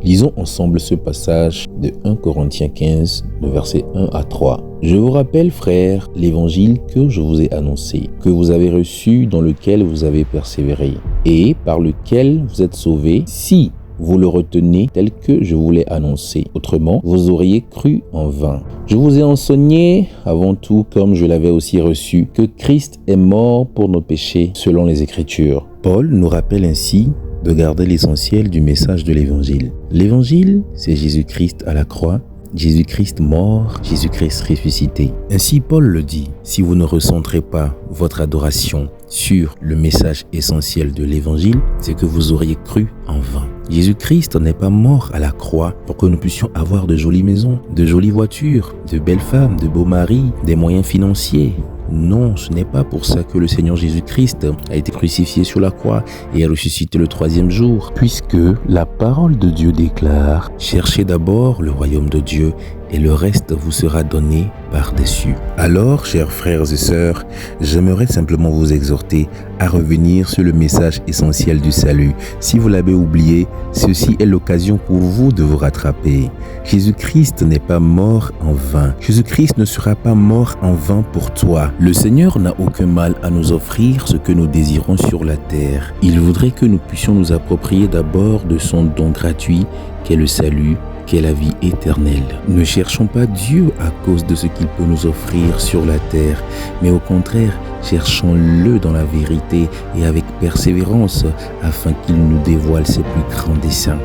Lisons ensemble ce passage de 1 Corinthiens 15, de versets 1 à 3. Je vous rappelle, frères, l'évangile que je vous ai annoncé, que vous avez reçu, dans lequel vous avez persévéré, et par lequel vous êtes sauvés, si vous le retenez tel que je vous l'ai annoncé. Autrement, vous auriez cru en vain. Je vous ai enseigné, avant tout, comme je l'avais aussi reçu, que Christ est mort pour nos péchés, selon les Écritures. Paul nous rappelle ainsi de garder l'essentiel du message de l'Évangile. L'Évangile, c'est Jésus-Christ à la croix, Jésus-Christ mort, Jésus-Christ ressuscité. Ainsi Paul le dit, si vous ne recentrez pas votre adoration sur le message essentiel de l'Évangile, c'est que vous auriez cru en vain. Jésus-Christ n'est pas mort à la croix pour que nous puissions avoir de jolies maisons, de jolies voitures, de belles femmes, de beaux maris, des moyens financiers. Non, ce n'est pas pour ça que le Seigneur Jésus-Christ a été crucifié sur la croix et a ressuscité le 3e jour, puisque la parole de Dieu déclare « Cherchez d'abord le royaume de Dieu et le reste vous sera donné par-dessus ». Alors, chers frères et sœurs, j'aimerais simplement vous exhorter à revenir sur le message essentiel du salut. Si vous l'avez oublié, ceci est l'occasion pour vous de vous rattraper. Jésus-Christ n'est pas mort en vain. Jésus-Christ ne sera pas mort en vain pour toi. Le Seigneur n'a aucun mal à nous offrir ce que nous désirons sur la terre. Il voudrait que nous puissions nous approprier d'abord de son don gratuit qu'est le salut, qu'est la vie éternelle. Ne cherchons pas Dieu à cause de ce qu'il peut nous offrir sur la terre, mais au contraire, cherchons-le dans la vérité et avec persévérance afin qu'il nous dévoile ses plus grands desseins.